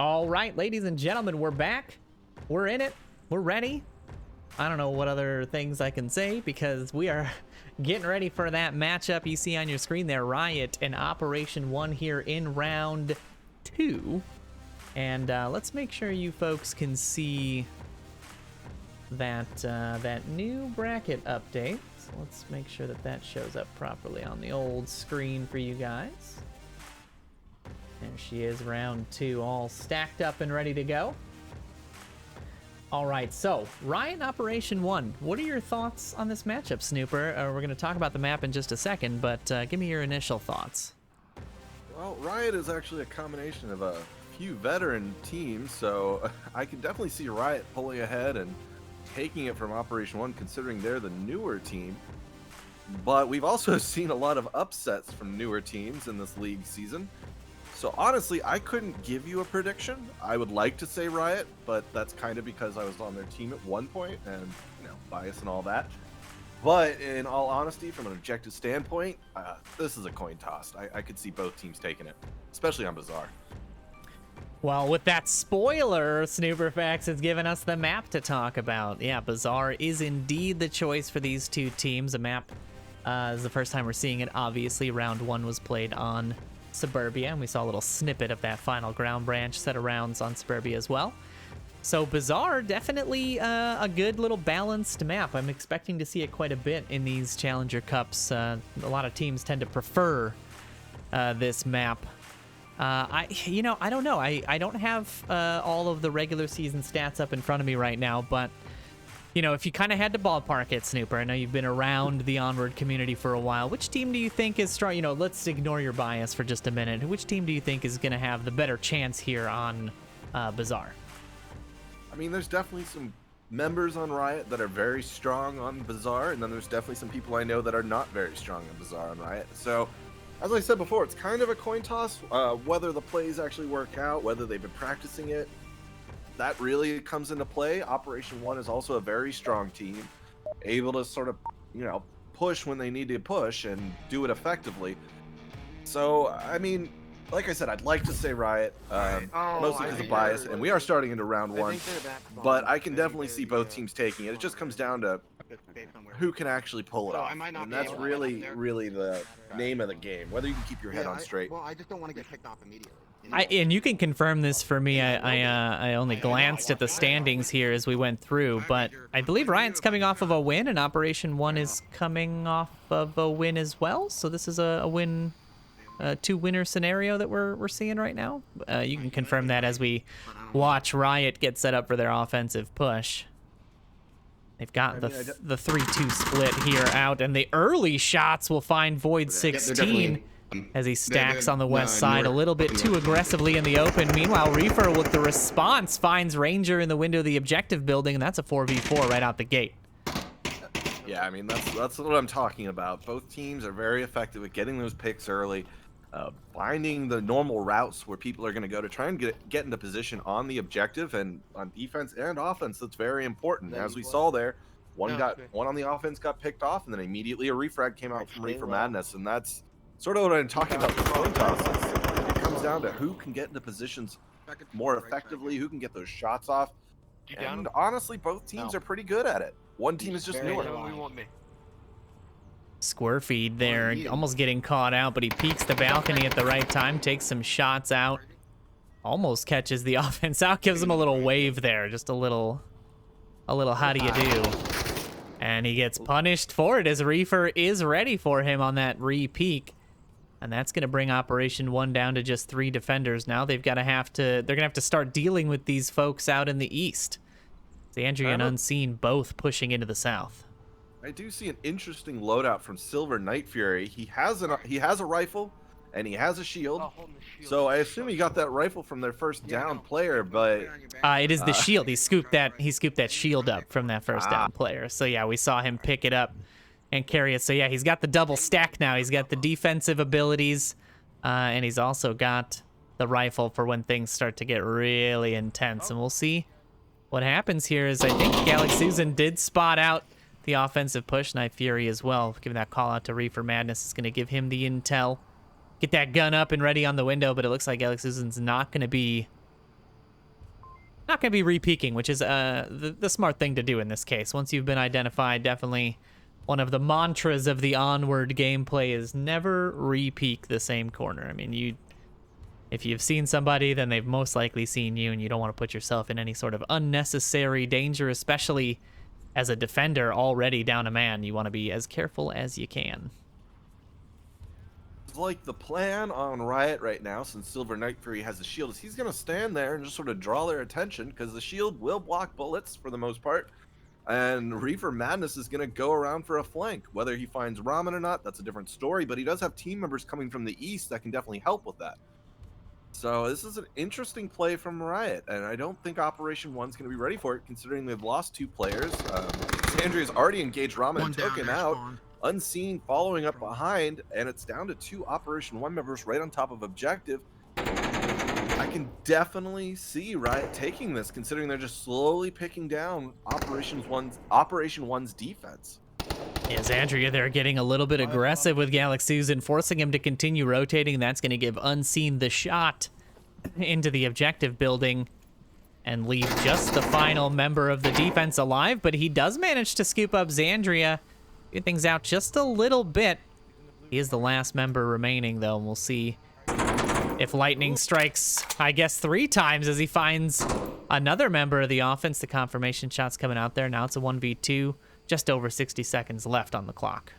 All right, ladies and gentlemen, we're back. We're in it. We're ready. I don't know what other things I can say because we are getting ready for that matchup you see on your screen there. Riot and Operation 1 here in round 2. And let's make sure you folks can see that that new bracket update. So let's make sure that that shows up properly on the old screen for you guys. There she is, round 2, all stacked up and ready to go. All right, so Riot and Operation 1. What are your thoughts on this matchup, Snooper? We're going to talk about the map in just a second, but give me your initial thoughts. Well, Riot is actually a combination of a few veteran teams, so I can definitely see Riot pulling ahead and taking it from Operation 1, considering they're the newer team. But we've also seen a lot of upsets from newer teams in this league season. So honestly, I couldn't give you a prediction. I would like to say Riot, but that's kind of because I was on their team at one point and, you know, bias and all that. But in all honesty, from an objective standpoint, this is a coin toss. I could see both teams taking it, especially on Bazaar. Well, with that spoiler, SnooperFax has given us the map to talk about. Yeah, Bazaar is indeed the choice for these two teams. A map is the first time we're seeing it. Obviously, round 1 was played on Suburbia, and we saw a little snippet of that final ground branch set of rounds on Suburbia as well. So Bazaar, definitely a good little balanced map. I'm expecting to see it quite a bit in these Challenger Cups. A lot of teams tend to prefer this map. I don't know. I don't have all of the regular season stats up in front of me right now, but you know, if you kind of had to ballpark it, Snooper, I know you've been around the Onward community for a while. Which team do you think is strong? You know, let's ignore your bias for just a minute. Which team do you think is going to have the better chance here on Bazaar? I mean, there's definitely some members on Riot that are very strong on Bazaar, and then there's definitely some people I know that are not very strong on Bazaar on Riot. So, as I said before, it's kind of a coin toss. Whether the plays actually work out, whether they've been practicing it, that really comes into play. Operation 1 is also a very strong team, able to sort of, you know, push when they need to push and do it effectively. So, I mean, like I said, I'd like to say Riot, mostly because of bias, and we are starting into round 1, but I can definitely see both teams taking it. It just comes down to who can actually pull it off, and that's really the name of the game, whether you can keep your head on straight. Well, I just don't want to get picked off immediately. And you can confirm this for me. I only glanced at the standings here as we went through, but I believe Riot's coming off of a win, and Operation 1 is coming off of a win as well. So this is a win, 2-winner scenario that we're seeing right now. You can confirm that as we watch Riot get set up for their offensive push. They've got the 3-2 split here out, and the early shots will find Void 16 as he stacks on the west side a little bit too aggressively in the open. Meanwhile, Reefer with the response finds Ranger in the window of the objective building, and that's a 4v4 right out the gate. Yeah, I mean, that's what I'm talking about. Both teams are very effective at getting those picks early, finding the normal routes where people are going to go to try and get into position on the objective, and on defense and offense, that's very important. As we saw there, one on the offense got picked off, and then immediately a refrag came out from Reefer Madness, and that's sort of what I'm talking about with coin tosses. It comes down to who can get into positions more effectively, who can get those shots off. And honestly, both teams are pretty good at it. One team is just newer. Square feed there, almost getting caught out, but he peeks the balcony at the right time, takes some shots out, almost catches the offense out, gives him a little wave there, just a little how do you do? And he gets punished for it as Reefer is ready for him on that re-peek. And that's going to bring Operation 1 down to just 3 defenders now. They're going to have to start dealing with these folks out in the east. Xandria and Unseen both pushing into the south. I do see an interesting loadout from Silver Night Fury. He has a rifle and he has a shield. So I assume he got that rifle from their first down player, but it is the shield. He scooped that shield up from that first down player. So yeah, we saw him pick it up and carry it. So yeah, he's got the double stack now. He's got the defensive abilities, and he's also got the rifle for when things start to get really intense. And we'll see what happens here. Is I think Galaxy Susan did spot out the offensive push. Night Fury as well, giving that call out to Reefer Madness is going to give him the intel. Get that gun up and ready on the window, but it looks like Galaxy Susan's not going to be not going to be re-peaking, which is the smart thing to do in this case. Once you've been identified, definitely one of the mantras of the Onward gameplay is never re-peak the same corner. I mean, if you've seen somebody, then they've most likely seen you, and you don't want to put yourself in any sort of unnecessary danger, especially as a defender already down a man. You want to be as careful as you can. Like the plan on Riot right now, since Silver Knight Fury has a shield, is he's going to stand there and just sort of draw their attention, because the shield will block bullets for the most part, and Reefer Madness is going to go around for a flank. Whether he finds Ramen or not, that's a different story, but he does have team members coming from the east that can definitely help with that. So this is an interesting play from Riot, and I don't think Operation 1's going to be ready for it, considering they've lost 2 players. Sandria's already engaged Ramen and took him out. Unseen following up behind, and it's down to 2 Operation 1 members right on top of objective. I can definitely see Riot taking this, considering they're just slowly picking down Operation 1's defense. Is Andrea there getting a little bit aggressive with Galaxy and forcing him to continue rotating? That's going to give Unseen the shot into the objective building and leave just the final member of the defense alive, but he does manage to scoop up Xandria. Get things out just a little bit. He is the last member remaining, though, and we'll see if lightning strikes, I guess, 3 times as he finds another member of the offense. The confirmation shot's coming out there. Now it's a 1v2. Just over 60 seconds left on the clock.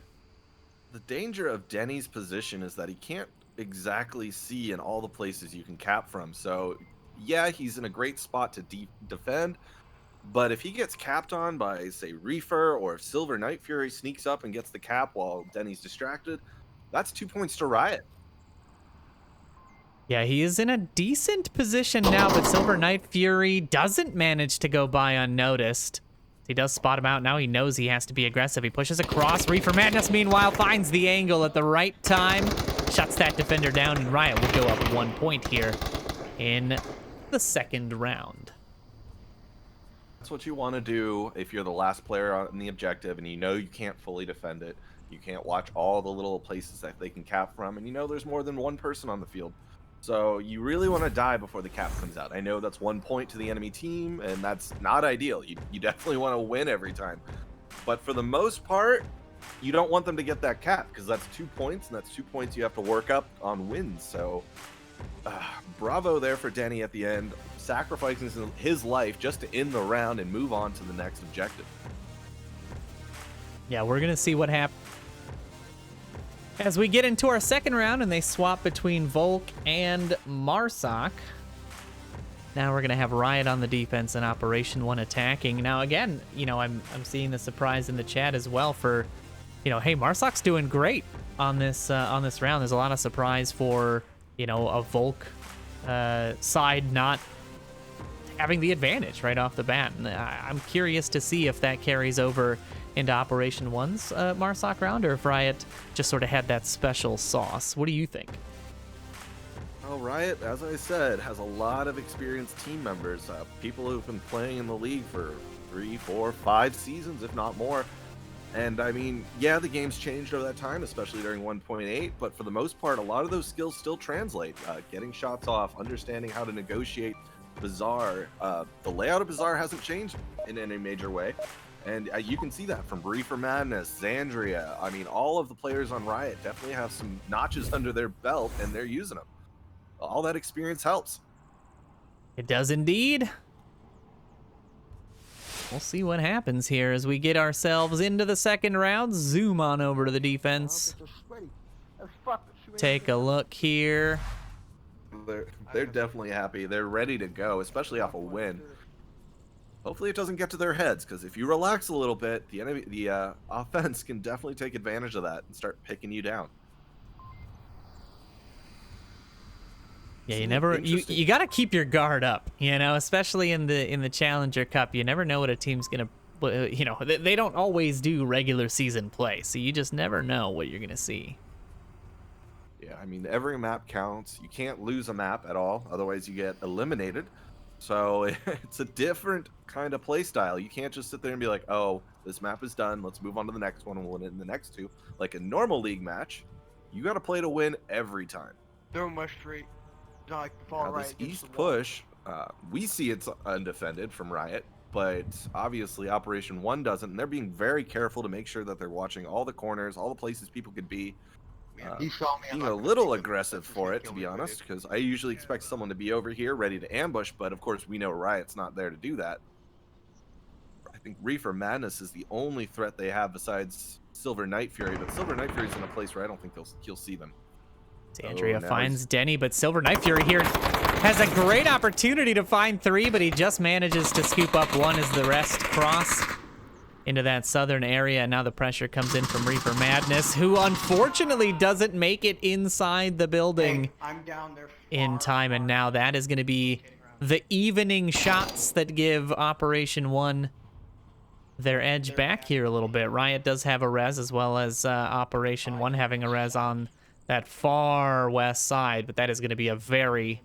The danger of Denny's position is that he can't exactly see in all the places you can cap from. So, yeah, he's in a great spot to defend. But if he gets capped on by, say, Reefer, or if Silver Knight Fury sneaks up and gets the cap while Denny's distracted, that's 2 points to Riot. Yeah, he is in a decent position now, but Silver Knight Fury doesn't manage to go by unnoticed. He does spot him out. Now he knows he has to be aggressive. He pushes across. Reefer Madness, meanwhile, finds the angle at the right time. Shuts that defender down, and Riot will go up 1 point here in the second round. That's what you want to do if you're the last player on the objective and you know you can't fully defend it. You can't watch all the little places that they can cap from, and you know there's more than one person on the field. So you really want to die before the cap comes out. I know that's 1 point to the enemy team, and that's not ideal. You definitely want to win every time. But for the most part, you don't want them to get that cap, because that's 2 points, and that's 2 points you have to work up on wins. So bravo there for Denny at the end, sacrificing his life just to end the round and move on to the next objective. Yeah, we're going to see what happens as we get into our second round, and they swap between Volk and Marsoc. Now we're going to have Riot on the defense and Operation 1 attacking. Now, again, you know, I'm seeing the surprise in the chat as well for, you know, hey, Marsoc's doing great on this round. There's a lot of surprise for, you know, a Volk side not having the advantage right off the bat. And I'm curious to see if that carries over into Operation 1's Marsoc round, or if Riot just sort of had that special sauce. What do you think? Well, Riot, as I said, has a lot of experienced team members, people who've been playing in the league for 3, 4, 5 seasons, if not more. And I mean, yeah, the game's changed over that time, especially during 1.8, but for the most part, a lot of those skills still translate. Getting shots off, understanding how to negotiate Bazaar. The layout of Bazaar hasn't changed in any major way. And you can see that from Reefer Madness, Xandria. I mean, all of the players on Riot definitely have some notches under their belt, and they're using them. All that experience helps. It does indeed. We'll see what happens here as we get ourselves into the second round. Zoom on over to the defense. Take a look here. They're definitely happy. They're ready to go, especially off a win. Hopefully it doesn't get to their heads, because if you relax a little bit, the offense can definitely take advantage of that and start picking you down. Yeah, you got to keep your guard up, you know, especially in the Challenger Cup. You never know what a team's gonna, you know, they don't always do regular season play, so you just never know what you're gonna see. Yeah, I mean, every map counts. You can't lose a map at all, otherwise you get eliminated. So it's a different kind of play style. You can't just sit there and be like, oh, this map is done, let's move on to the next one and we'll win it in the next 2. Like a normal league match, you got to play to win every time. Throw my straight. Like Now, this east push, We see it's undefended from Riot, but obviously Operation 1 doesn't, and they're being very careful to make sure that they're watching all the corners, all the places people could be. He saw me. Being a little aggressive for it, to be honest, because I usually expect someone to be over here ready to ambush, but of course we know Riot's not there to do that. I think Reefer Madness is the only threat they have besides Silver Night Fury, but Silver Night Fury's in a place where I don't think he'll see them. Zandria finds Denny, but Silver Night Fury here has a great opportunity to find 3, but he just manages to scoop up 1 as the rest cross into that southern area. And now the pressure comes in from Reaper Madness, who unfortunately doesn't make it inside the building in time. And now that is going to be the evening shots that give Operation 1 their edge back here a little bit. Riot does have a res, as well as Operation 1 having a res on that far west side, but that is going to be a very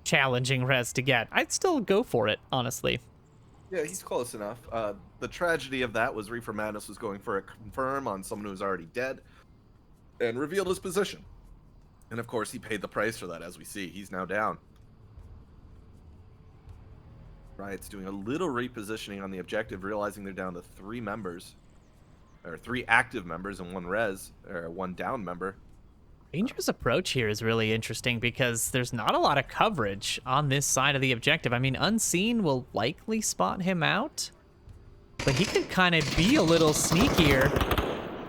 challenging res to get. I'd still go for it, honestly. Yeah, he's close enough. The tragedy of that was Reefer Madness was going for a confirm on someone who was already dead and revealed his position. And of course, he paid the price for that, as we see. He's now down. Riot's doing a little repositioning on the objective, realizing they're down to 3 members, or 3 active members and 1 res, or 1 down member. Ranger's approach here is really interesting because there's not a lot of coverage on this side of the objective. I mean, Unseen will likely spot him out, but he could kind of be a little sneakier.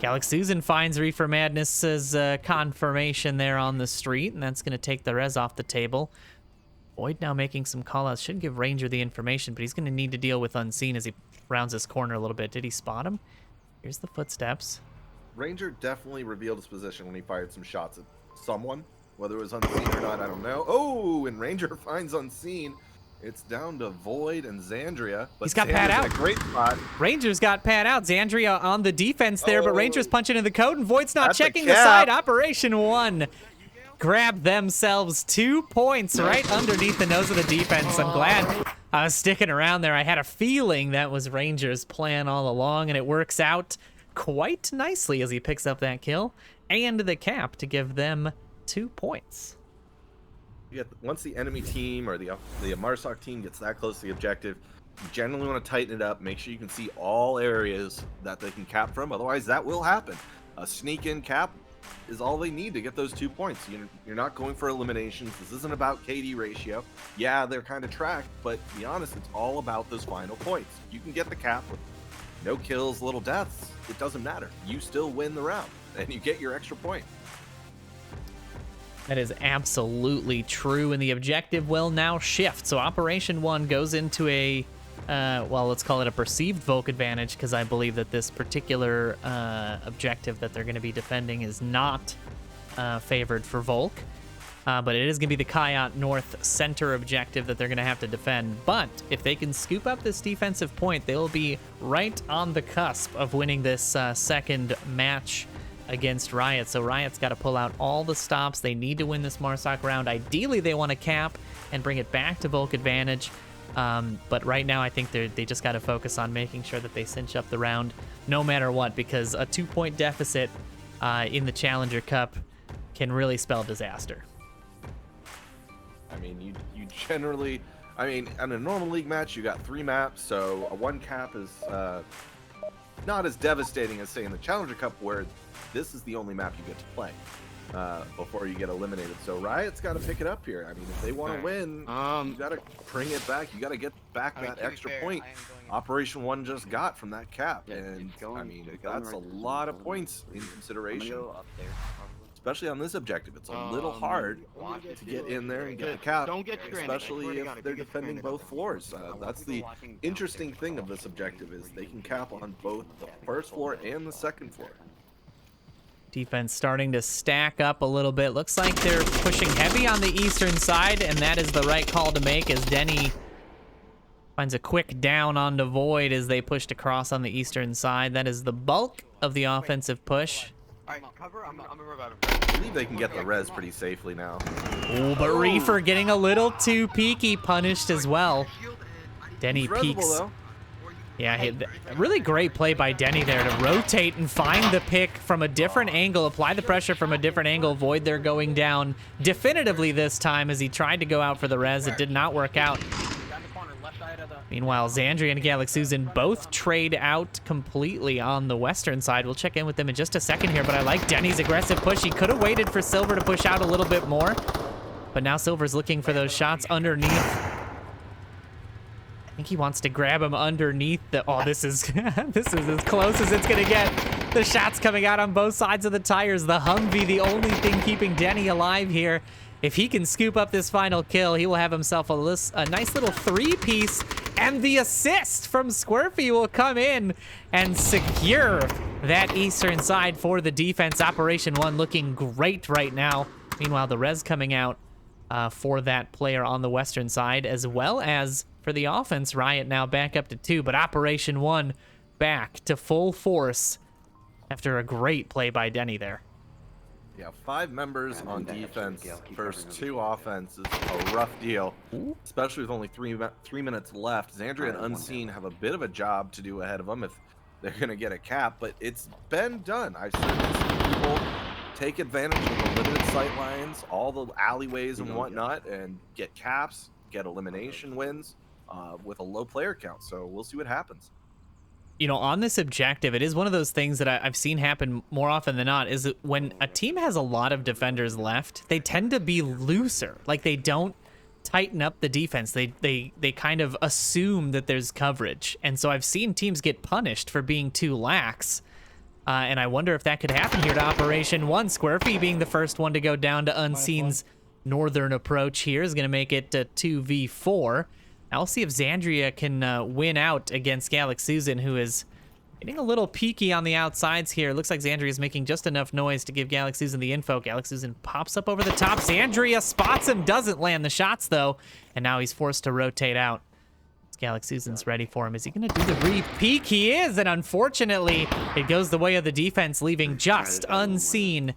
Galax Susan finds Reefer Madness's confirmation there on the street, and that's going to take the res off the table. Void now making some callouts. Should give Ranger the information, but he's going to need to deal with Unseen as he rounds his corner a little bit. Did he spot him? Here's the footsteps. Ranger definitely revealed his position when he fired some shots at someone. Whether it was Unseen or not, I don't know. Oh, and Ranger finds Unseen. It's down to Void and Xandria. But he's got Pat out. A great spot. Ranger's got Pat out. Xandria on the defense there, but Ranger's punching in the code, and Void's not That's checking the side. Operation 1 grab themselves 2 points right underneath the nose of the defense. I'm glad I was sticking around there. I had a feeling that was Ranger's plan all along, and it works out quite nicely as he picks up that kill and the cap to give them 2 points. Once the enemy team or the Marsoc team gets that close to the objective, you generally want to tighten it up, make sure you can see all areas that they can cap from. Otherwise, that will happen. A sneak-in cap is all they need to get those 2 points. You're not going for eliminations. This isn't about KD ratio. Yeah, they're kind of tracked, but to be honest, it's all about those final points. You can get the cap with no kills, little deaths. It doesn't matter. You still win the round, and you get your extra point. That is absolutely true, and the objective will now shift. So Operation 1 goes into a, well, let's call it a perceived Volk advantage, because I believe that this particular objective that they're going to be defending is not favored for Volk. But it is going to be the Kayat North center objective that they're going to have to defend. But if they can scoop up this defensive point, they'll be right on the cusp of winning this second match against Riot. So Riot's got to pull out all the stops. They need to win this Marsoc round. Ideally, they want to cap and bring it back to Volk advantage. But right now, I think they just got to focus on making sure that they cinch up the round no matter what, because a 2-point deficit in the Challenger Cup can really spell disaster. I mean, you generally, I mean, in a normal league match, you got 3 maps, so a 1 cap is not as devastating as, say, in the Challenger Cup, where this is the only map you get to play before you get eliminated. So Riot's got to pick it up here. I mean, if they want to win, you got to bring it back. You got to get back that extra point Operation 1 just got from that cap. And, I mean, that's a lot of points in consideration. Especially on this objective, it's a little hard to get in there and get the cap, especially if they're defending both floors. That's the interesting thing of this objective, is they can cap on both the first floor and the second floor. Defense starting to stack up a little bit. Looks like they're pushing heavy on the eastern side, and that is the right call to make as Denny finds a quick down onto Void as they pushed across on the eastern side. That is the bulk of the offensive push. Alright, cover. I'm gonna move out of I believe they can get the res pretty safely now. Oh, but Reefer getting a little too peeky, punished as well. Denny peeks Yeah, really great play by Denny there to rotate and find the pick from a different angle, apply the pressure from a different angle, avoid their going down definitively this time as he tried to go out for the res. It did not work out. Meanwhile, Xandria and Galaxuzen both trade out completely on the western side. We'll check in with them in just a second here, but I like Denny's aggressive push. He could have waited for Silver to push out a little bit more, but now Silver's looking for those shots underneath. I think he wants to grab him underneath the... Oh, this is this is as close as it's going to get. The shots coming out on both sides of the tires. The Humvee, the only thing keeping Denny alive here. If he can scoop up this final kill, he will have himself a nice little three-piece. And the assist from Squirfy will come in and secure that eastern side for the defense. Operation 1 looking great right now. Meanwhile, the res coming out for that player on the western side, as well as for the offense. Riot now back up to 2, but Operation 1 back to full force after a great play by Denny there. Yeah, 5 members on defense, first 2 offense is a rough deal, especially with only 3 minutes left. Xandria and Unseen have a bit of a job to do ahead of them if they're going to get a cap, but it's been done. I've seen people take advantage of the limited sight lines, all the alleyways and whatnot, and get caps, get elimination wins with a low player count. So we'll see what happens. You know, on this objective, it is one of those things that I've seen happen more often than not, is that when a team has a lot of defenders left, they tend to be looser. Like, they don't tighten up the defense. They kind of assume that there's coverage. And so I've seen teams get punished for being too lax. And I wonder if that could happen here to Operation 1. Squirfy being the first one to go down to Unseen's northern approach here is going to make it 2v4. I'll see if Xandria can win out against Galaxuzen, who is getting a little peaky on the outsides here. Looks like Xandria is making just enough noise to give Galaxuzen the info. Galaxuzen pops up over the top. Xandria spots him, doesn't land the shots, though, and now he's forced to rotate out. Galaxuzen's ready for him. Is he going to do the re-peek? He is, and unfortunately, it goes the way of the defense, leaving just Unseen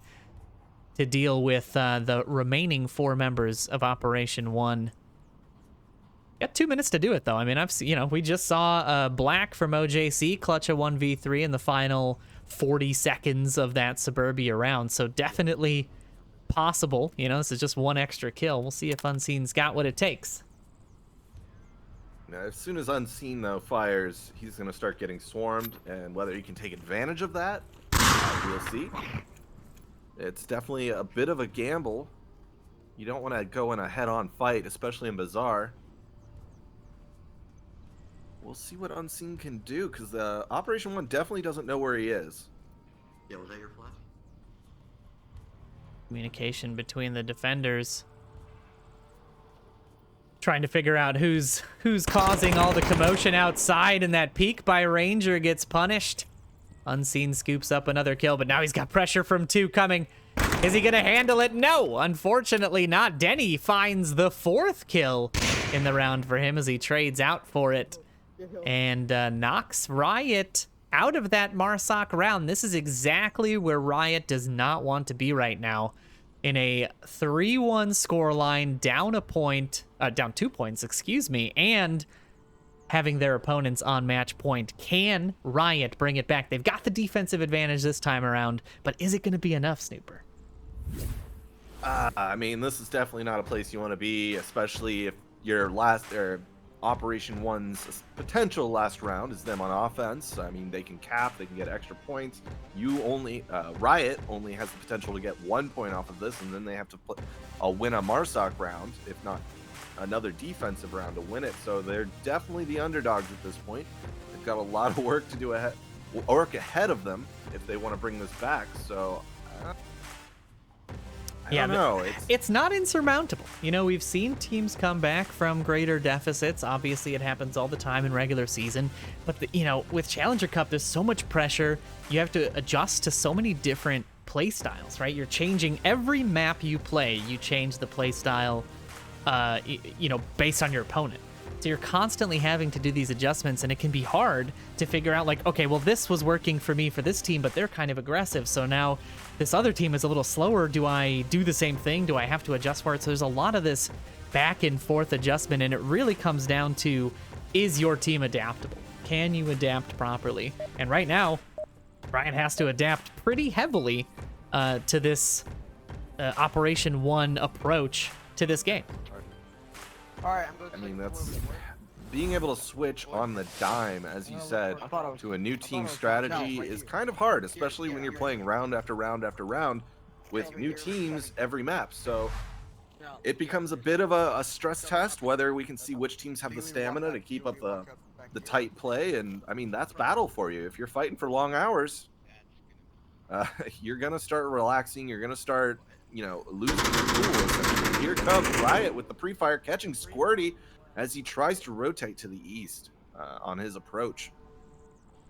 to deal with the remaining 4 members of Operation 1. Got 2 minutes to do it, though. I mean, we just saw Black from OJC clutch a 1v3 in the final 40 seconds of that Suburbia round, so definitely possible. You know, this is just 1 extra kill. We'll see if Unseen's got what it takes. Now, as soon as Unseen, though, fires, he's going to start getting swarmed, and whether he can take advantage of that, we'll see. It's definitely a bit of a gamble. You don't want to go in a head-on fight, especially in Bazaar. We'll see what Unseen can do, because Operation 1 definitely doesn't know where he is. Yeah, was that your flash? Communication between the defenders. Trying to figure out who's causing all the commotion outside, and that peek by Ranger gets punished. Unseen scoops up another kill, but now he's got pressure from 2 coming. Is he going to handle it? No, unfortunately not. Denny finds the 4th kill in the round for him as he trades out for it. And knocks Riot out of that Marsoc round. This is exactly where Riot does not want to be right now. In a 3-1 scoreline, down 2 points, excuse me, and having their opponents on match point. Can Riot bring it back? They've got the defensive advantage this time around, but is it going to be enough, Snooper? I mean, this is definitely not a place you want to be, especially if your Operation 1's potential last round is them on offense. I mean, they can cap, they can get extra points. Riot only has the potential to get 1 point off of this, and then they have to win a Marsoc round, if not another defensive round to win it. So they're definitely the underdogs at this point. They've got a lot of work to do ahead of them if they want to bring this back. So I don't know. It's not insurmountable. You know, we've seen teams come back from greater deficits. Obviously, it happens all the time in regular season. But, with Challenger Cup, there's so much pressure. You have to adjust to so many different play styles, right? You're changing every map you play. You change the play style, based on your opponent. So you're constantly having to do these adjustments, and it can be hard to figure out, like, okay, well, this was working for me for this team, but they're kind of aggressive. So now this other team is a little slower. Do I do the same thing? Do I have to adjust for it? So there's a lot of this back and forth adjustment, and it really comes down to, is your team adaptable? can you adapt properly? And right now, Riot has to adapt pretty heavily to this Operation 1 approach to this game. Alright, I'm going I mean, that's being able to switch on the dime, as you said, to a new team strategy is kind of hard, especially when you're playing round after round after round with new teams every map. So it becomes a bit of a stress test whether we can see which teams have the stamina to keep up the tight play. And I mean, that's battle for you. If you're fighting for long hours, you're gonna start relaxing. You're gonna start, you know, losing your cool. Essentially. Here comes Riot with the pre-fire, catching Squirty as he tries to rotate to the east on his approach.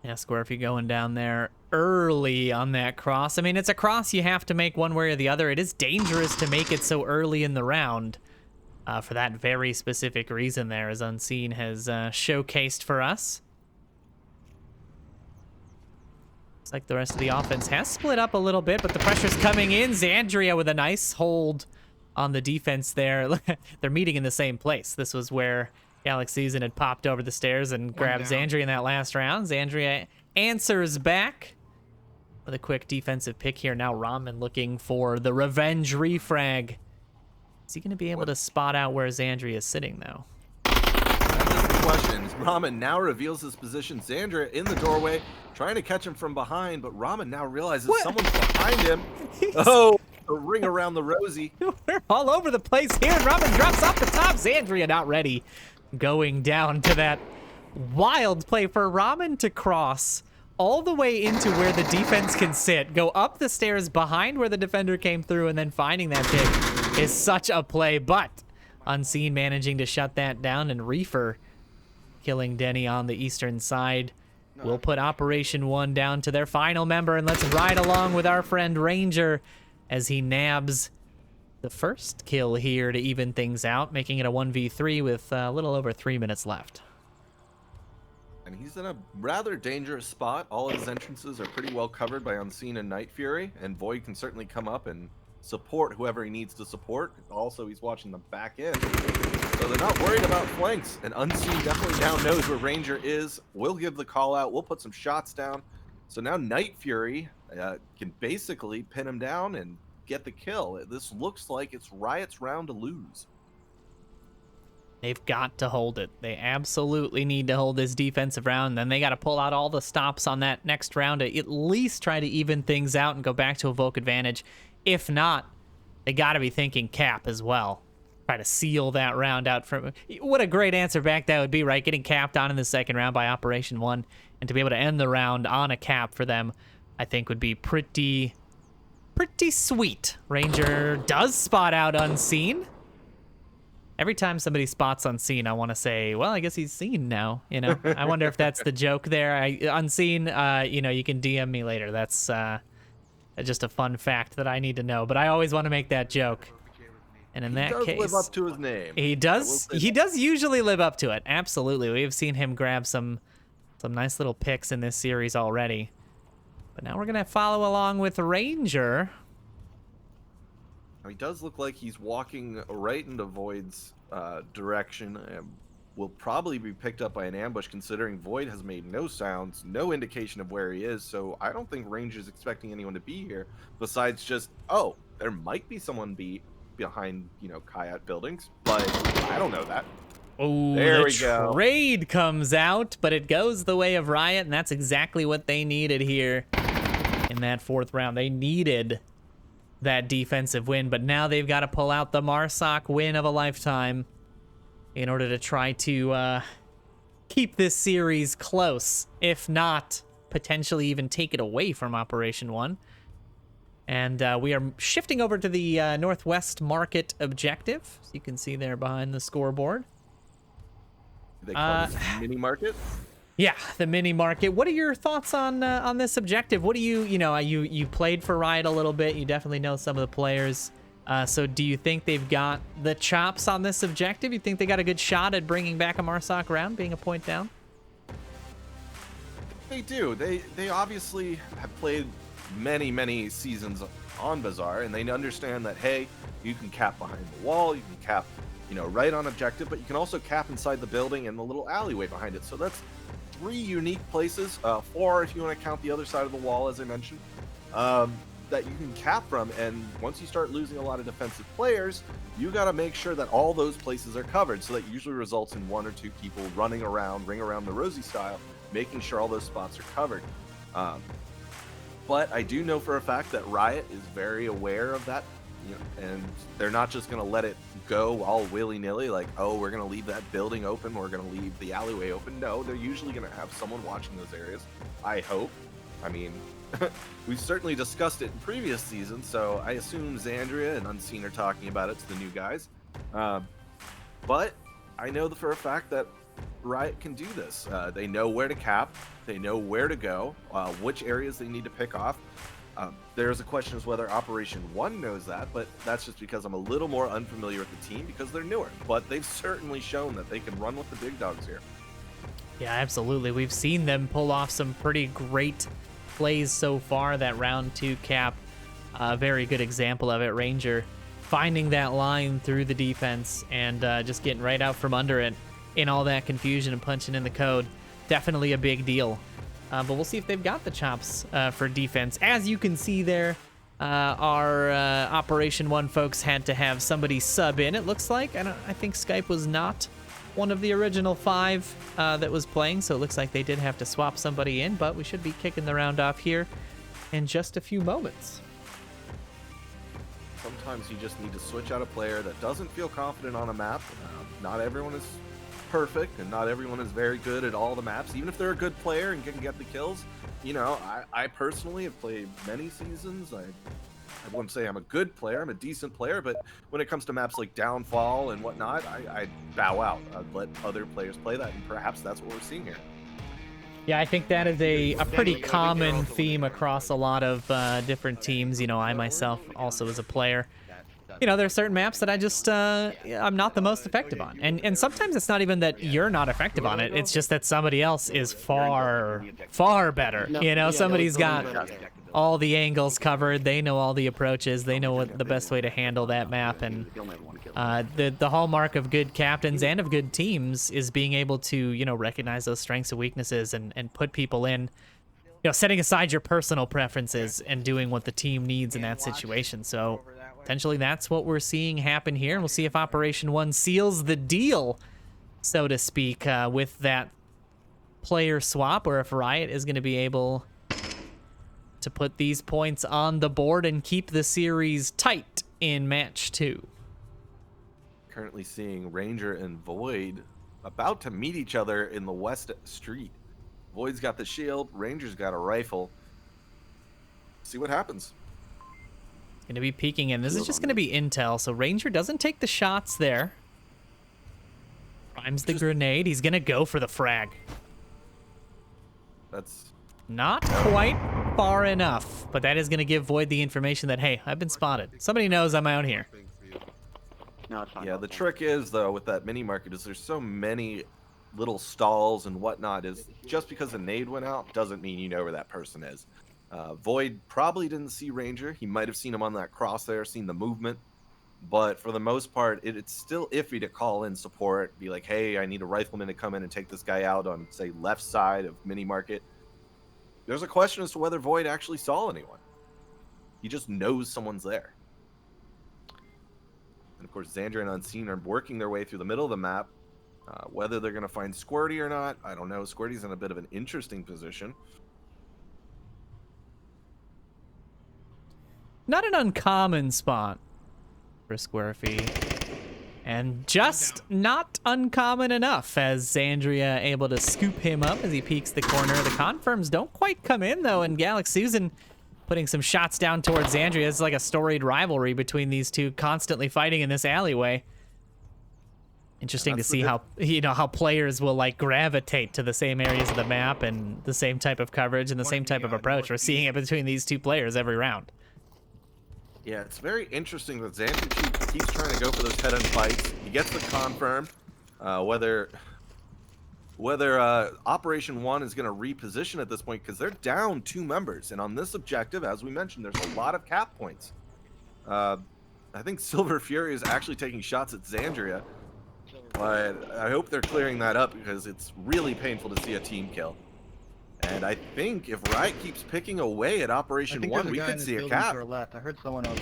Yeah, Squirty going down there early on that cross. I mean, it's a cross you have to make one way or the other. It is dangerous to make it so early in the round for that very specific reason there, as Unseen has showcased for us. Looks like the rest of the offense has split up a little bit, but the pressure's coming in. Xandria with a nice hold on the defense there. They're meeting in the same place. This was where Galaxyzen had popped over the stairs and grabbed Xandria in that last round. Xandria answers back with a quick defensive pick here. Now Ramen looking for the revenge refrag. Is he going to be able to spot out where Xandria is sitting, though? That's the question. Ramen now reveals his position. Xandria in the doorway, trying to catch him from behind, but Ramen now realizes someone's behind him. Oh, a ring around the rosy. We're all over the place here, and Ramen drops off the top. Xandria not ready. Going down to that wild play for Ramen to cross all the way into where the defense can sit, go up the stairs behind where the defender came through, and then finding that pick is such a play. But Unseen managing to shut that down, and Reefer killing Denny on the eastern side will put Operation 1 down to their final member. And let's ride along with our friend Ranger as he nabs the first kill here to even things out, making it a 1v3 with a little over 3 minutes left. And he's in a rather dangerous spot. All of his entrances are pretty well covered by Unseen and Night Fury, and Void can certainly come up and support whoever he needs to support. Also, he's watching the back end, so they're not worried about flanks. And Unseen definitely now knows where Ranger is. We'll give the call out. We'll put some shots down. So now Night Fury can basically pin him down and get the kill. This looks like it's Riot's round to lose. They've got to hold it. They absolutely need to hold this defensive round. Then they got to pull out all the stops on that next round to at least try to even things out and go back to evoke advantage. If not, they got to be thinking cap as well. Try to seal that round out. From what a great answer back that would be, right? Getting capped on in the second round by Operation 1, and to be able to end the round on a cap for them, I think would be pretty sweet. Ranger does spot out Unseen. Every time somebody spots Unseen, I want to say, well, I guess he's seen now. You know, I wonder if that's the joke there. Unseen, you know, you can DM me later. That's just a fun fact that I need to know. But I always want to make that joke. And in that case, he does live up to his name. He does. He does usually live up to it. Absolutely, we've seen him grab some nice little picks in this series already. But now we're gonna follow along with Ranger. He does look like he's walking right into Void's direction, and will probably be picked up by an ambush, considering Void has made no sounds, no indication of where he is. So I don't think Ranger's expecting anyone to be here, besides just, oh, there might be someone behind, you know, Kayat buildings, but I don't know that. Oh, there the we go. Trade comes out, but it goes the way of Riot, and that's exactly what they needed here in that fourth round. They needed that defensive win, but now they've got to pull out the Marsoc win of a lifetime in order to try to keep this series close, if not potentially even take it away from Operation 1. And we are shifting over to the Northwest Market objective, as you can see there behind the scoreboard. They call this mini market. Yeah, the mini market. What are your thoughts on this objective? What do you played for Riot a little bit. You definitely know some of the players. So do you think they've got the chops on this objective? You think they got a good shot at bringing back a Marsoc round, being a point down? They do. They obviously have played many seasons on Bazaar, and they understand that, hey, you can cap behind the wall, you can cap, you know, right on objective, but you can also cap inside the building and the little alleyway behind it. So that's 3 unique places, 4 if you want to count the other side of the wall, as I mentioned, that you can cap from. And once you start losing a lot of defensive players, you got to make sure that all those places are covered. So that usually results in 1 or 2 people running around, ring around the Rosie style, making sure all those spots are covered. But I do know for a fact that Riot is very aware of that, and they're not just going to let it go all willy-nilly, like, oh, we're going to leave that building open, we're going to leave the alleyway open. No, they're usually going to have someone watching those areas, I hope. I mean, we've certainly discussed it in previous seasons, so I assume Xandria and Unseen are talking about it to the new guys. But I know for a fact that Riot can do this. They know where to cap, they know where to go, which areas they need to pick off. There's a question as whether Operation 1 knows that, but that's just because I'm a little more unfamiliar with the team because they're newer. But they've certainly shown that they can run with the big dogs here. Yeah, absolutely. We've seen them pull off some pretty great plays so far. That round 2 cap, a very good example of it. Ranger finding that line through the defense and just getting right out from under it in all that confusion and punching in the code. Definitely a big deal. But we'll see if they've got the chops for defense. As you can see there, our Operation 1 folks had to have somebody sub in, it looks like. I think Skype was not one of the original 5 that was playing, so it looks like they did have to swap somebody in, but we should be kicking the round off here in just a few moments. Sometimes you just need to switch out a player that doesn't feel confident on a map. Not everyone is perfect, and not everyone is very good at all the maps. Even if they're a good player and can get the kills, I personally have played many seasons. I wouldn't say I'm a good player, I'm a decent player, but when it comes to maps like Downfall and whatnot, I bow out. I'd let other players play that, and perhaps that's what we're seeing here. Yeah, I think that is a pretty common theme across a lot of different teams. I myself also as a player, there are certain maps that I just, I'm not the most effective on. And sometimes it's not even that you're not effective on it. It's just that somebody else is far, far better. Somebody's got all the angles covered. They know all the approaches. They know what the best way to handle that map. And the hallmark of good captains and of good teams is being able to, recognize those strengths and weaknesses and put people in, setting aside your personal preferences and doing what the team needs in that situation. So potentially that's what we're seeing happen here, and we'll see if Operation 1 seals the deal, so to speak, with that player swap, or if Riot is going to be able to put these points on the board and keep the series tight in match 2. Currently seeing Ranger and Void about to meet each other in the West Street. Void's got the shield, Ranger's got a rifle. See what happens. Going to be peeking in. This is just going to be intel, so Ranger doesn't take the shots there. Primes the grenade. He's going to go for the frag. That's not quite far enough, but that is going to give Void the information that, hey, I've been spotted. Somebody knows I'm out here. No, it's fine. Yeah, the trick is, though, with that mini market is there's so many little stalls and whatnot, is just because a nade went out doesn't mean you know where that person is. Void probably didn't see Ranger. He might have seen him on that crosshair, seen the movement. But for the most part, it's still iffy to call in support, be like, hey, I need a rifleman to come in and take this guy out on, say, left side of mini market. There's a question as to whether Void actually saw anyone. He just knows someone's there. And of course, Xandria and Unseen are working their way through the middle of the map. Whether they're going to find Squirty or not, I don't know. Squirty's in a bit of an interesting position. Not an uncommon spot for Squirfy. And just not uncommon enough, as Xandria able to scoop him up as he peeks the corner. The confirms don't quite come in, though, and Galax Susan putting some shots down towards Xandria. It's like a storied rivalry between these two, constantly fighting in this alleyway. Interesting to see how, how players will like gravitate to the same areas of the map and the same type of coverage and the same type of approach. We're seeing it between these two players every round. Yeah, it's very interesting that Xandria keeps trying to go for those head-on fights. He gets the confirm. Whether Operation 1 is going to reposition at this point, because they're down 2 members. And on this objective, as we mentioned, there's a lot of cap points. I think Silver Fury is actually taking shots at Xandria. But I hope they're clearing that up because it's really painful to see a team kill. And I think if Riot keeps picking away at Operation 1, we could see a cap. Left. I heard someone over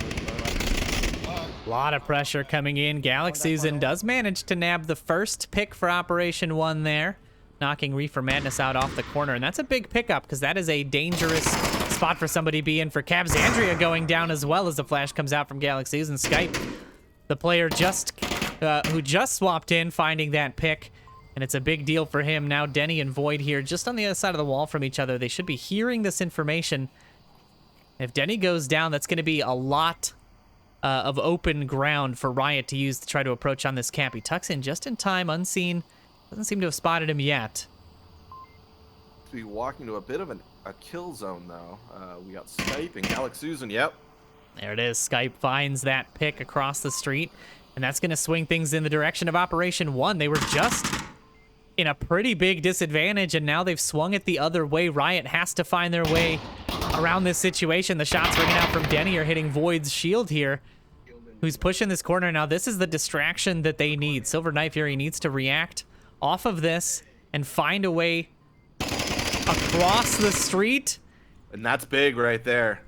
A lot of pressure coming in. Galaxyzen does manage to nab the first pick for Operation 1 there, knocking Reefer Madness out off the corner. And that's a big pickup because that is a dangerous spot for somebody to be in for Cabs. Andrea going down as well as the flash comes out from Galaxyzen. Skype, the player who just swapped in, finding that pick. And it's a big deal for him. Now Denny and Void here just on the other side of the wall from each other. They should be hearing this information. If Denny goes down, that's going to be a lot of open ground for Riot to use to try to approach on this cap. He tucks in just in time, unseen. Doesn't seem to have spotted him yet. To be walking to a bit of a kill zone, though. We got Skype and Galaxyzen, yep. There it is. Skype finds that pick across the street. And that's going to swing things in the direction of Operation 1. They were just in a pretty big disadvantage, and now they've swung it the other way. Riot has to find their way around this situation. The shots ringing out from Denny are hitting Void's shield here, who's pushing this corner. Now, this is the distraction that they need. Silver Knife Fury needs to react off of this and find a way across the street. And that's big right there.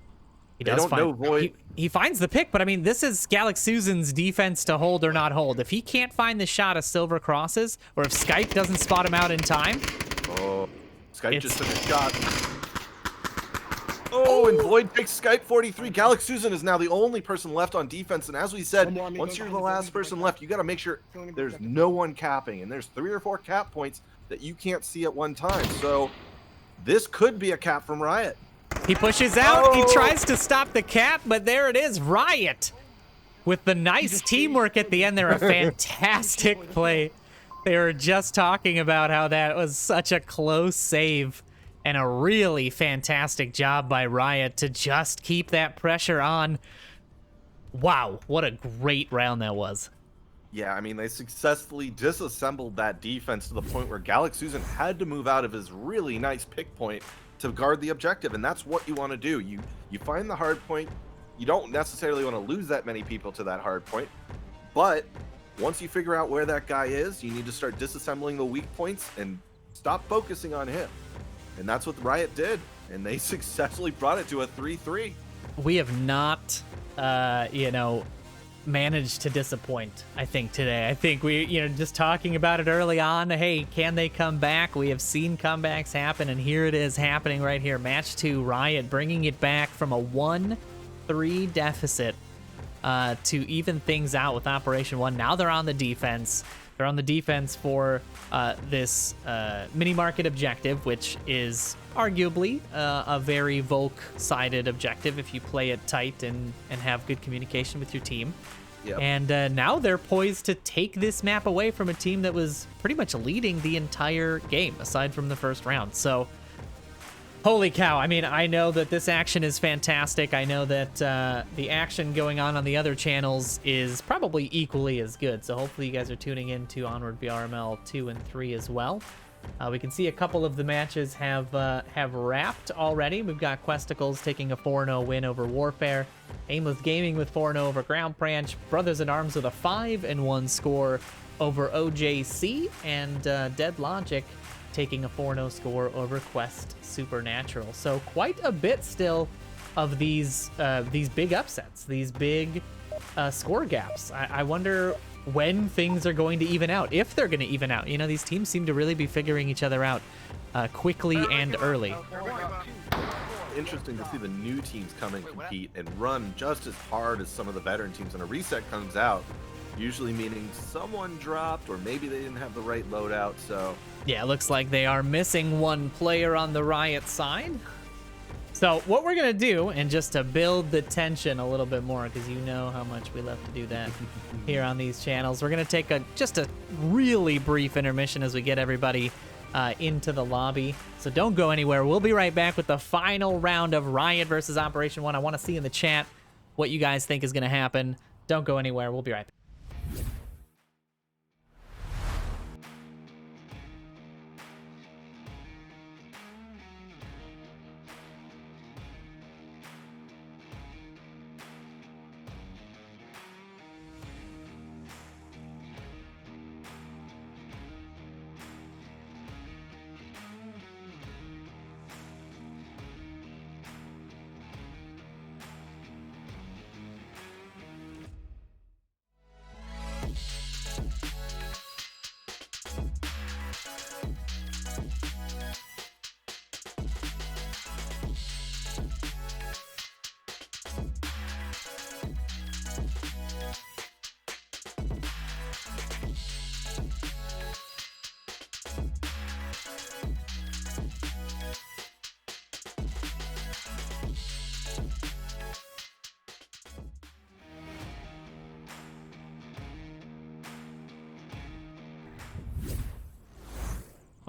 He does find Void. He finds the pick, but I mean, this is Galaxyzen's defense to hold or not hold. If he can't find the shot of Silver crosses, or if Skype doesn't spot him out in time. Oh, Skype just took a shot. Oh, and Void takes Skype 43. Galaxyzen is now the only person left on defense, and as we said, once you're the last person left, you got to make sure there's no one capping, and there's 3 or 4 cap points that you can't see at one time. So this could be a cap from Riot. He pushes out. He tries to stop the cap, but there it is. Riot with the nice teamwork at the end there. A fantastic play. They were just talking about how that was such a close save and a really fantastic job by Riot to just keep that pressure on. Wow, what a great round that was. Yeah, I mean, they successfully disassembled that defense to the point where Galaxyzen had to move out of his really nice pick point to guard the objective, and that's what you want to do. You find the hard point. You don't necessarily want to lose that many people to that hard point, but once you figure out where that guy is, you need to start disassembling the weak points and stop focusing on him. And that's what Riot did, and they successfully brought it to a 3-3. We have not, managed to disappoint, I think, today. I think we, just talking about it early on, hey, can they come back? We have seen comebacks happen, and here it is happening right here. Match 2, Riot bringing it back from a 1-3 deficit to even things out with Operation 1. Now they're on the defense. They're on the defense for this mini-market objective, which is arguably a very Volk-sided objective if you play it tight and have good communication with your team. Yep. And now they're poised to take this map away from a team that was pretty much leading the entire game, aside from the first round. So, holy cow. I mean, I know that this action is fantastic. I know that the action going on the other channels is probably equally as good. So hopefully you guys are tuning in to Onward VRML 2 and 3 as well. We can see a couple of the matches have wrapped already. We've got Questicles taking a 4-0 win over Warfare. Aimless Gaming with 4-0 over Ground Branch. Brothers in Arms with a 5-1 score over OJC. And Dead Logic taking a 4-0 score over Quest Supernatural. So quite a bit still of these big upsets, these big score gaps. I wonder when things are going to even out, if they're going to even out. These teams seem to really be figuring each other out quickly and early. Interesting to see the new teams come and compete and run just as hard as some of the veteran teams when a reset comes out, usually meaning someone dropped or maybe they didn't have the right loadout. So yeah, it looks like they are missing one player on the Riot side. So what we're going to do, and just to build the tension a little bit more, because you know how much we love to do that here on these channels, we're going to take just a really brief intermission as we get everybody into the lobby. So don't go anywhere. We'll be right back with the final round of Riot versus Operation 1. I want to see in the chat what you guys think is going to happen. Don't go anywhere. We'll be right back.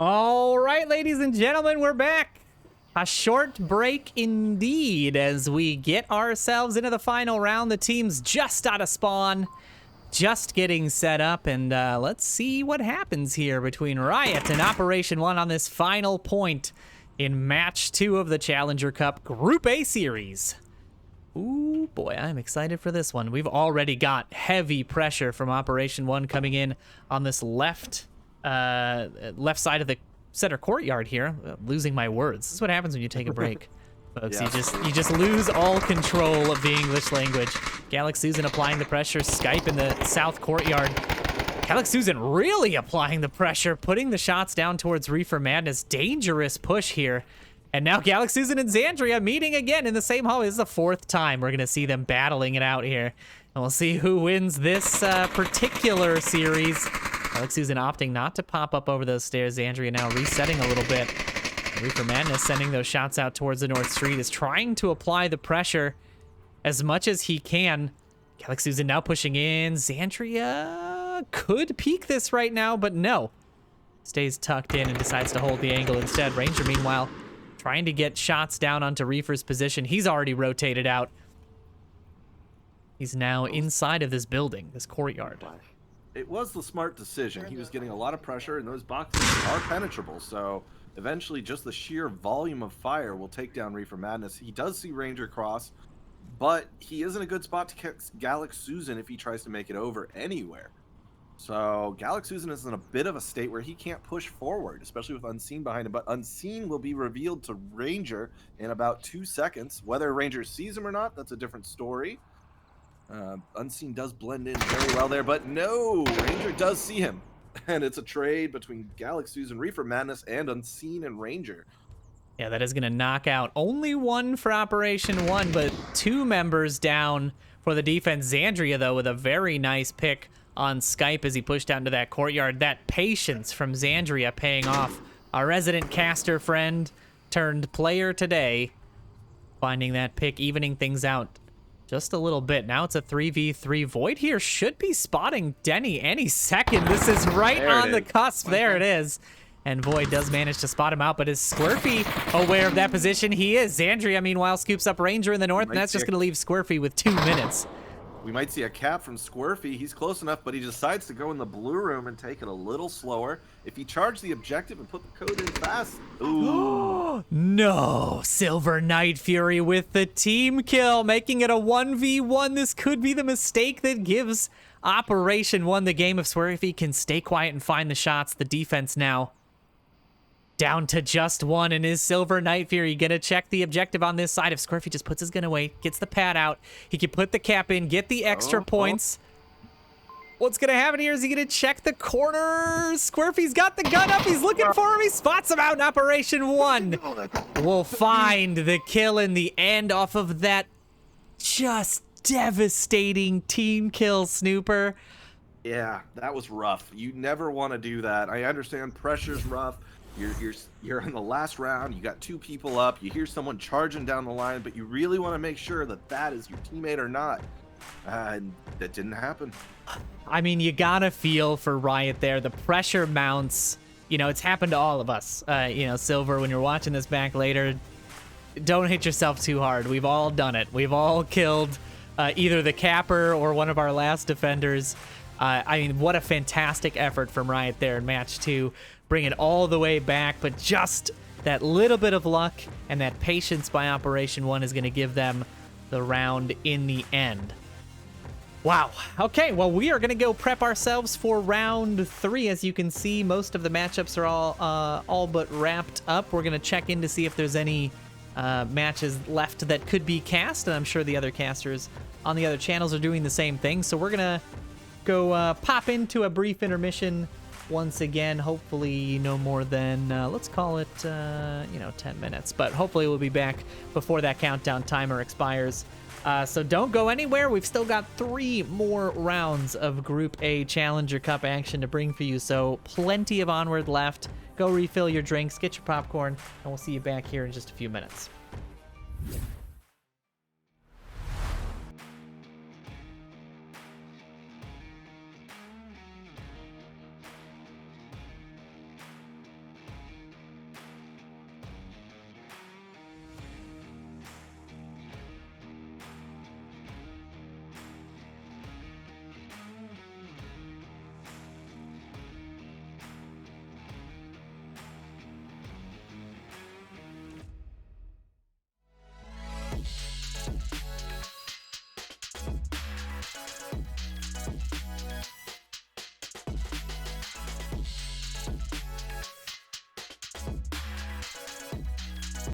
All right, ladies and gentlemen, we're back. A short break indeed as we get ourselves into the final round. The team's just out of spawn, just getting set up, and let's see what happens here between Riot and Operation 1 on this final point in Match 2 of the Challenger Cup Group A Series. Ooh, boy, I'm excited for this one. We've already got heavy pressure from Operation 1 coming in on this left side of the center courtyard here. Losing my words. This is what happens when you take a break, folks. Yeah. You just lose all control of the English language. Galaxy Susan applying the pressure. Skype in the south courtyard. Galaxy Susan really applying the pressure, putting the shots down towards Reefer Madness. Dangerous push here. And now Galaxy Susan and Xandria meeting again in the same hallway. This is the fourth time we're going to see them battling it out here. And we'll see who wins this particular series. Galaxy Susan opting not to pop up over those stairs. Xandria now resetting a little bit. Reefer Madness sending those shots out towards the North Street, is trying to apply the pressure as much as he can. Galaxy Susan now pushing in. Xandria could peek this right now, but no. Stays tucked in and decides to hold the angle instead. Ranger, meanwhile, trying to get shots down onto Reefer's position. He's already rotated out. He's now inside of this building, this courtyard. It was the smart decision. He was getting a lot of pressure, and those boxes are penetrable, so eventually just the sheer volume of fire will take down Reefer Madness. He does see Ranger cross, but he is in a good spot to catch Galaxy Susan if he tries to make it over anywhere. So Galaxy Susan is in a bit of a state where he can't push forward, especially with Unseen behind him, but Unseen will be revealed to Ranger in about 2 seconds. Whether Ranger sees him or not, that's a different story. Unseen does blend in very well there, but no, Ranger does see him. And it's a trade between Galaxy Susan, Reefer Madness, and Unseen and Ranger. Yeah, that is going to knock out only one for Operation 1, but 2 members down for the defense. Xandria, though, with a very nice pick on Skype as he pushed down to that courtyard. That patience from Xandria paying off. Our resident caster friend turned player today, finding that pick, evening things out just a little bit. Now it's a 3v3. Void here should be spotting Denny any second. This is right on the cusp. There it is. And Void does manage to spot him out, but is Squirfy aware of that position? He is. Xandria, meanwhile, scoops up Ranger in the north, and that's just going to leave Squirfy with 2 minutes. We might see a cap from Squirfy. He's close enough, but he decides to go in the blue room and take it a little slower. If he charged the objective and put the code in fast, ooh. No, Silver Night Fury with the team kill, making it a 1v1. This could be the mistake that gives Operation 1 the game if Squirfy can stay quiet and find the shots. The defense now down to just 1, and is Silver Night Fury gonna check the objective on this side? If Squirfy just puts his gun away, gets the pad out, he can put the cap in, get the extra points. What's gonna happen here? Is he gonna check the corner? Squirfy's got the gun up, he's looking for him, he spots him out in Operation 1. Will find the kill in the end off of that just devastating team kill, Snooper. Yeah, that was rough. You never want to do that. I understand pressure's rough. You're in the last round. You got 2 people up. You hear someone charging down the line, but you really want to make sure that that is your teammate or not. And that didn't happen. I mean, you gotta feel for Riot there. The pressure mounts. You know, it's happened to all of us. You know, Silver, when you're watching this back later, don't hit yourself too hard. We've all done it. We've all killed either the capper or one of our last defenders. I mean, what a fantastic effort from Riot there in match 2. Bring it all the way back, but just that little bit of luck and that patience by Operation 1 is going to give them the round in the end. Wow. Okay, well, we are going to go prep ourselves for round 3. As you can see, most of the matchups are all but wrapped up. We're going to check in to see if there's any matches left that could be cast, and I'm sure the other casters on the other channels are doing the same thing. So we're going to go pop into a brief intermission once again. Hopefully no more than, let's call it, 10 minutes. But hopefully we'll be back before that countdown timer expires. So don't go anywhere. We've still got 3 more rounds of Group A Challenger Cup action to bring for you. So plenty of Onward left. Go refill your drinks, get your popcorn, and we'll see you back here in just a few minutes.